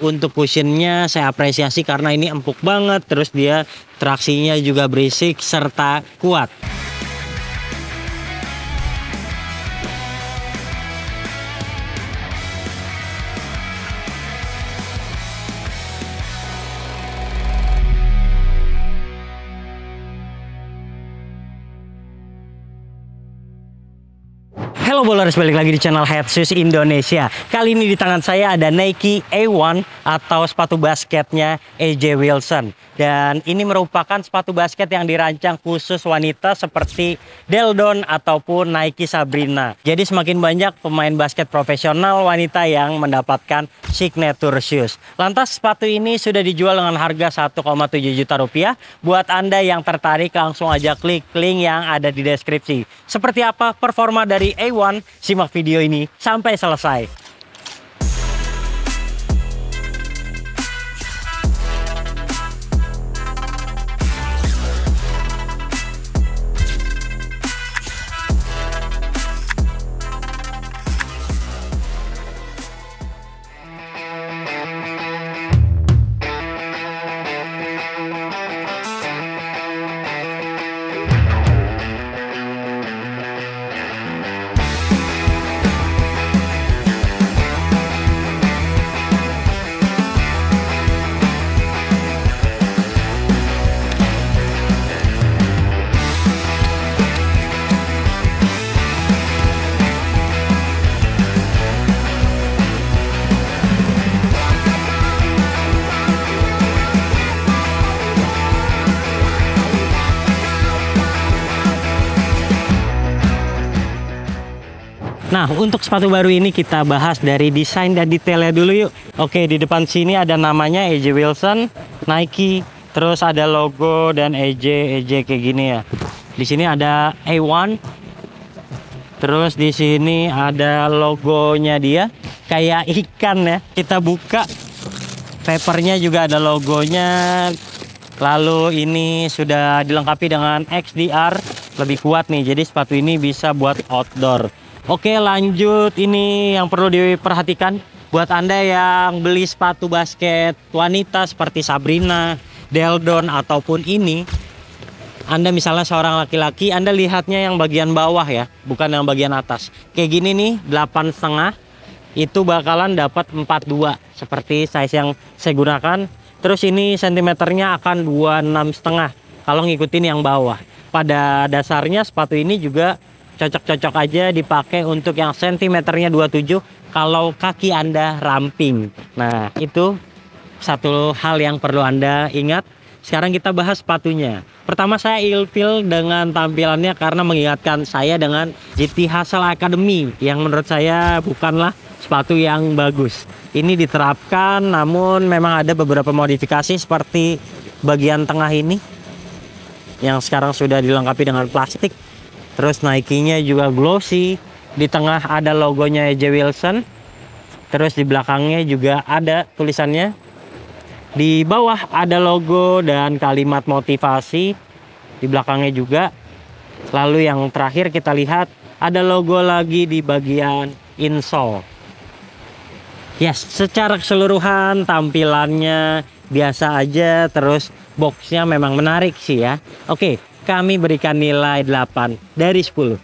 Untuk cushionnya saya apresiasi karena ini empuk banget, terus dia traksinya juga berisik serta kuat. Halo bowlers, balik lagi di channel Head Shoes Indonesia. Kali ini di tangan saya ada Nike A1 atau sepatu basketnya AJ Wilson. Dan ini merupakan sepatu basket yang dirancang khusus wanita seperti Deldon ataupun Nike Sabrina. Jadi semakin banyak pemain basket profesional wanita yang mendapatkan signature shoes. Lantas sepatu ini sudah dijual dengan harga 1,7 juta rupiah. Buat Anda yang tertarik langsung aja klik link yang ada di deskripsi. Seperti apa performa dari A1? Simak video ini sampai selesai. Nah, untuk sepatu baru ini kita bahas dari desain dan detailnya dulu yuk. Oke, di depan sini ada namanya AJ Wilson, Nike, terus ada logo dan AJ kayak gini ya. Di sini ada A1. Terus di sini ada logonya dia, kayak ikan ya. Kita buka, papernya juga ada logonya. Lalu ini sudah dilengkapi dengan XDR, lebih kuat nih. Jadi sepatu ini bisa buat outdoor. Oke, lanjut. Ini yang perlu diperhatikan buat Anda yang beli sepatu basket wanita seperti Sabrina, Deldon ataupun ini. Anda misalnya seorang laki-laki, Anda lihatnya yang bagian bawah ya, bukan yang bagian atas. Kayak gini nih, 8,5 itu bakalan dapat 42 seperti size yang saya gunakan. Terus ini sentimeternya akan 26,5 kalau ngikutin yang bawah. Pada dasarnya sepatu ini juga cocok-cocok aja dipakai untuk yang sentimeternya 27 kalau kaki Anda ramping. Nah, itu satu hal yang perlu Anda ingat. Sekarang kita bahas sepatunya. Pertama, saya ilfil dengan tampilannya karena mengingatkan saya dengan GT Hustle Academy yang menurut saya bukanlah sepatu yang bagus. Ini diterapkan, namun memang ada beberapa modifikasi seperti bagian tengah ini yang sekarang sudah dilengkapi dengan plastik. Terus Nike-nya juga glossy. Di tengah ada logonya AJ Wilson. Terus di belakangnya juga ada tulisannya. Di bawah ada logo dan kalimat motivasi. Di belakangnya juga. Lalu yang terakhir kita lihat ada logo lagi di bagian insole. Yes, secara keseluruhan tampilannya biasa aja. Terus boxnya memang menarik sih ya. Oke. Kami berikan nilai 8 dari 10.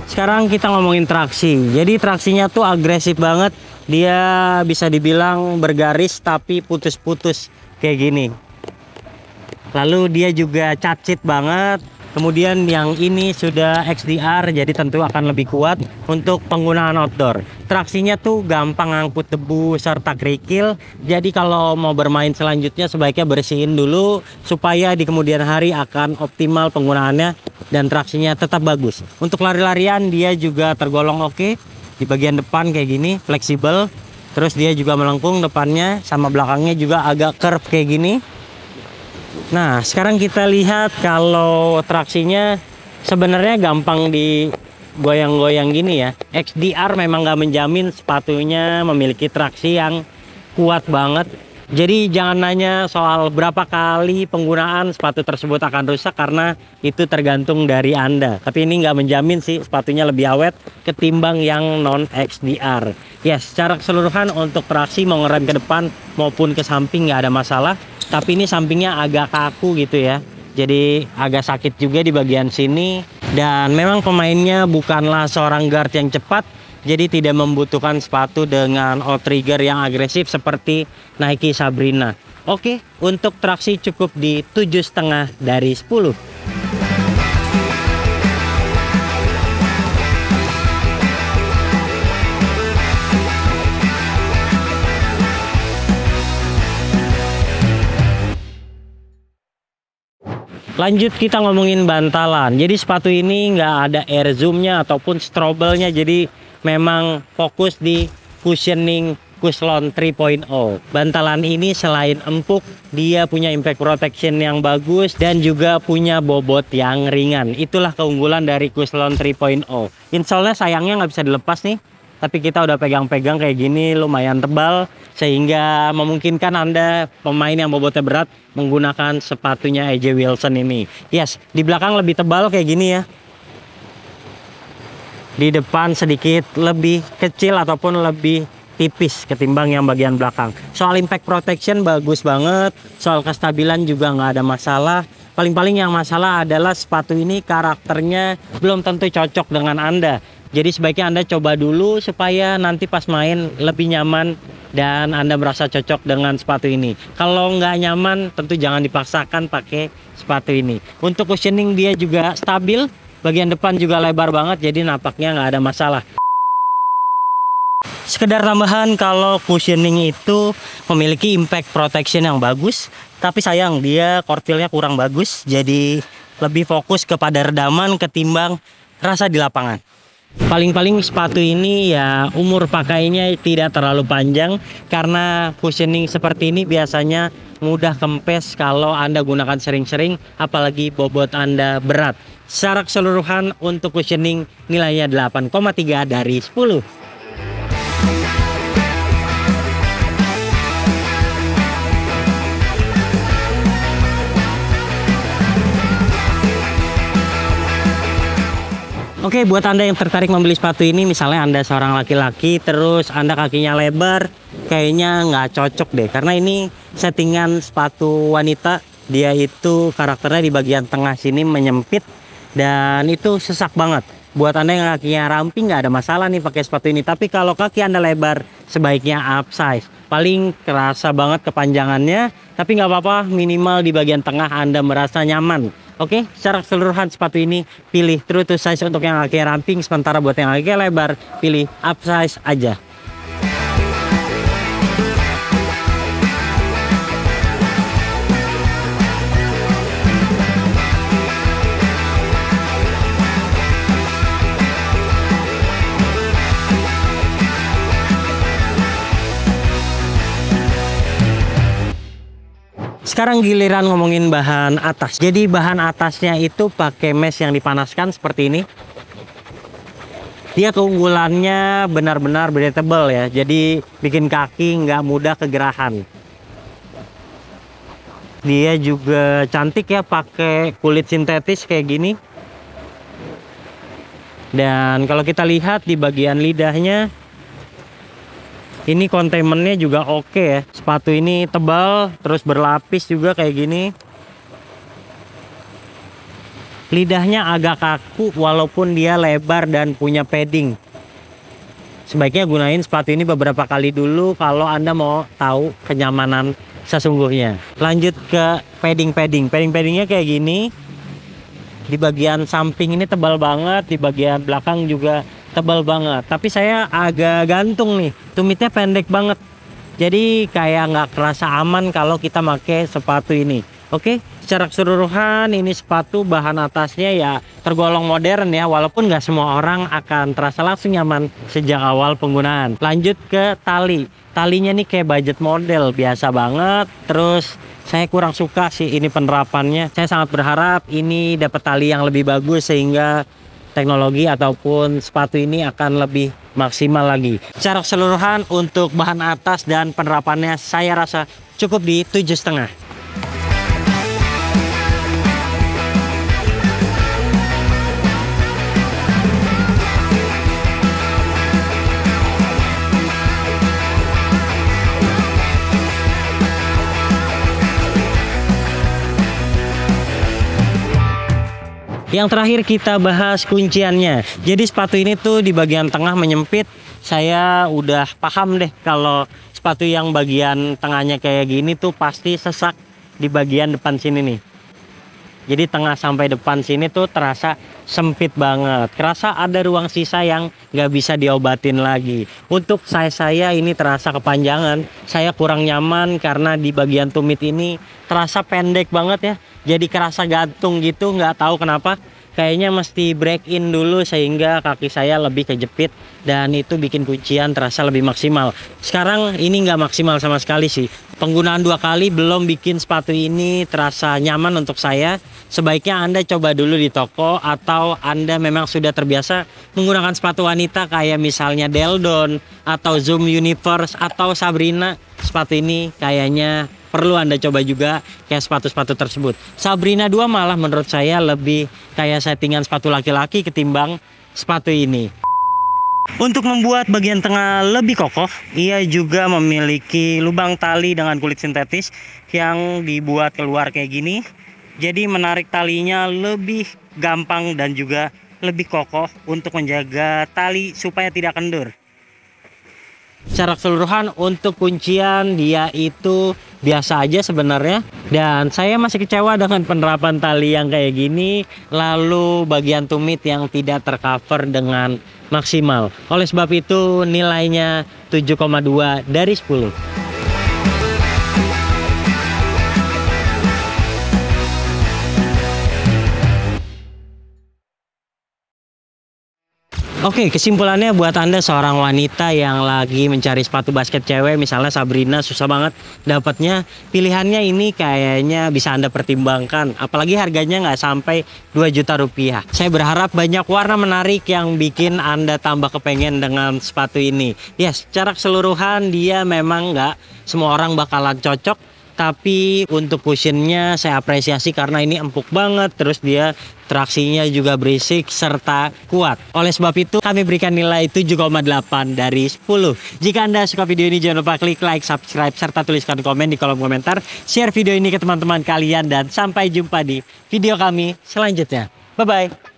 Sekarang kita ngomongin traksi. Jadi traksinya tuh agresif banget. Dia bisa dibilang bergaris tapi putus-putus kayak gini. Lalu dia juga cacit banget. Kemudian yang ini sudah XDR, jadi tentu akan lebih kuat untuk penggunaan outdoor. Traksinya tuh gampang ngangkut debu serta kerikil. Jadi kalau mau bermain selanjutnya sebaiknya bersihin dulu supaya di kemudian hari akan optimal penggunaannya dan traksinya tetap bagus. Untuk lari-larian dia juga tergolong oke. Di bagian depan kayak gini, fleksibel. Terus dia juga melengkung depannya, sama belakangnya juga agak curve kayak gini. Nah, sekarang kita lihat kalau traksinya sebenarnya gampang digoyang-goyang gini ya. XDR memang nggak menjamin sepatunya memiliki traksi yang kuat banget. Jadi jangan nanya soal berapa kali penggunaan sepatu tersebut akan rusak, karena itu tergantung dari Anda. Tapi ini nggak menjamin sih sepatunya lebih awet ketimbang yang non XDR. Ya, secara keseluruhan untuk traksi mau ngerem ke depan maupun ke samping nggak ada masalah. Tapi ini sampingnya agak kaku gitu ya. Jadi agak sakit juga di bagian sini. Dan memang pemainnya bukanlah seorang guard yang cepat, jadi tidak membutuhkan sepatu dengan outrigger yang agresif seperti Nike Sabrina. Oke, untuk traksi cukup di 7,5 dari 10. Lanjut kita ngomongin bantalan. Jadi sepatu ini nggak ada air zoomnya ataupun strobelnya, jadi memang fokus di cushioning Cushlon 3.0. Bantalan ini selain empuk, dia punya impact protection yang bagus dan juga punya bobot yang ringan. Itulah keunggulan dari Cushlon 3.0. Insole-nya sayangnya nggak bisa dilepas nih, tapi kita udah pegang-pegang kayak gini, lumayan tebal, sehingga memungkinkan Anda pemain yang bobotnya berat menggunakan sepatunya AJ Wilson ini. Yes, di belakang lebih tebal kayak gini ya. Di depan sedikit lebih kecil ataupun lebih tipis ketimbang yang bagian belakang. Soal impact protection bagus banget, soal kestabilan juga nggak ada masalah. Paling-paling yang masalah adalah sepatu ini karakternya belum tentu cocok dengan Anda. Jadi sebaiknya Anda coba dulu supaya nanti pas main lebih nyaman dan Anda merasa cocok dengan sepatu ini. Kalau nggak nyaman tentu jangan dipaksakan pakai sepatu ini. Untuk cushioning dia juga stabil, bagian depan juga lebar banget, jadi napaknya nggak ada masalah. Sekedar tambahan, kalau cushioning itu memiliki impact protection yang bagus, tapi sayang dia kortilnya kurang bagus, jadi lebih fokus kepada redaman ketimbang rasa di lapangan. Paling-paling sepatu ini ya umur pakainya tidak terlalu panjang, karena cushioning seperti ini biasanya mudah kempes kalau Anda gunakan sering-sering, apalagi bobot Anda berat. Secara keseluruhan untuk cushioning nilainya 8,3 dari 10. Oke, buat Anda yang tertarik membeli sepatu ini, misalnya Anda seorang laki-laki, terus Anda kakinya lebar, kayaknya nggak cocok deh. Karena ini settingan sepatu wanita, dia itu karakternya di bagian tengah sini menyempit, dan itu sesak banget. Buat Anda yang kakinya ramping nggak ada masalah nih pakai sepatu ini. Tapi kalau kaki Anda lebar, sebaiknya upsize. Paling kerasa banget kepanjangannya, tapi nggak apa-apa, minimal di bagian tengah Anda merasa nyaman. Oke, secara keseluruhan sepatu ini pilih true to size untuk yang kaki ramping, sementara buat yang kaki lebar pilih upsize aja. Sekarang giliran ngomongin bahan atas. Jadi bahan atasnya itu pakai mesh yang dipanaskan seperti ini. Dia keunggulannya benar-benar breathable ya. Jadi bikin kaki nggak mudah kegerahan. Dia juga cantik ya, pakai kulit sintetis kayak gini. Dan kalau kita lihat di bagian lidahnya, ini containmentnya juga oke ya. Sepatu ini tebal, terus berlapis juga kayak gini. Lidahnya agak kaku walaupun dia lebar dan punya padding. Sebaiknya gunain sepatu ini beberapa kali dulu kalau Anda mau tahu kenyamanan sesungguhnya. Lanjut ke padding-padding. Padding-paddingnya kayak gini. Di bagian samping ini tebal banget, di bagian belakang juga tebal banget. Tapi saya agak gantung nih, tumitnya pendek banget, jadi kayak nggak kerasa aman kalau kita pakai sepatu ini. Oke, secara keseluruhan ini sepatu bahan atasnya ya tergolong modern ya, walaupun nggak semua orang akan terasa langsung nyaman sejak awal penggunaan. Lanjut ke tali. Talinya nih kayak budget model biasa banget. Terus saya kurang suka sih ini penerapannya. Saya sangat berharap ini dapat tali yang lebih bagus sehingga teknologi ataupun sepatu ini akan lebih maksimal lagi. Secara keseluruhan untuk bahan atas dan penerapannya saya rasa cukup di 7,5. Yang terakhir kita bahas kunciannya. Jadi sepatu ini tuh di bagian tengah menyempit. Saya udah paham deh kalau sepatu yang bagian tengahnya kayak gini tuh pasti sesak di bagian depan sini nih. Jadi tengah sampai depan sini tuh terasa sempit banget. Kerasa ada ruang sisa yang nggak bisa diobatin lagi. Untuk saya ini terasa kepanjangan. Saya kurang nyaman karena di bagian tumit ini terasa pendek banget ya. Jadi kerasa gantung gitu, nggak tahu kenapa. Kayaknya mesti break in dulu sehingga kaki saya lebih kejepit dan itu bikin kuncian terasa lebih maksimal. Sekarang ini nggak maksimal sama sekali sih. Penggunaan 2 kali belum bikin sepatu ini terasa nyaman untuk saya. Sebaiknya Anda coba dulu di toko atau Anda memang sudah terbiasa menggunakan sepatu wanita kayak misalnya Deldon atau Zoom Universe atau Sabrina. Sepatu ini kayaknya perlu Anda coba juga kayak sepatu-sepatu tersebut. Sabrina 2 malah menurut saya lebih kayak settingan sepatu laki-laki ketimbang sepatu ini. Untuk membuat bagian tengah lebih kokoh, ia juga memiliki lubang tali dengan kulit sintetis yang dibuat keluar kayak gini. Jadi menarik talinya lebih gampang dan juga lebih kokoh untuk menjaga tali supaya tidak kendur. Secara keseluruhan untuk kuncian dia itu biasa aja sebenarnya, dan saya masih kecewa dengan penerapan tali yang kayak gini, lalu bagian tumit yang tidak tercover dengan maksimal. Oleh sebab itu nilainya 7,2 dari 10. Oke, kesimpulannya buat Anda seorang wanita yang lagi mencari sepatu basket cewek, misalnya Sabrina susah banget dapatnya, pilihannya ini kayaknya bisa Anda pertimbangkan. Apalagi harganya nggak sampai 2 juta rupiah. Saya berharap banyak warna menarik yang bikin Anda tambah kepengen dengan sepatu ini. Ya, secara keseluruhan dia memang nggak semua orang bakalan cocok. Tapi untuk cushionnya saya apresiasi karena ini empuk banget. Terus dia traksinya juga berisik serta kuat. Oleh sebab itu kami berikan nilai 7,8 dari 10. Jika Anda suka video ini jangan lupa klik like, subscribe, serta tuliskan komen di kolom komentar. Share video ini ke teman-teman kalian dan sampai jumpa di video kami selanjutnya. Bye-bye.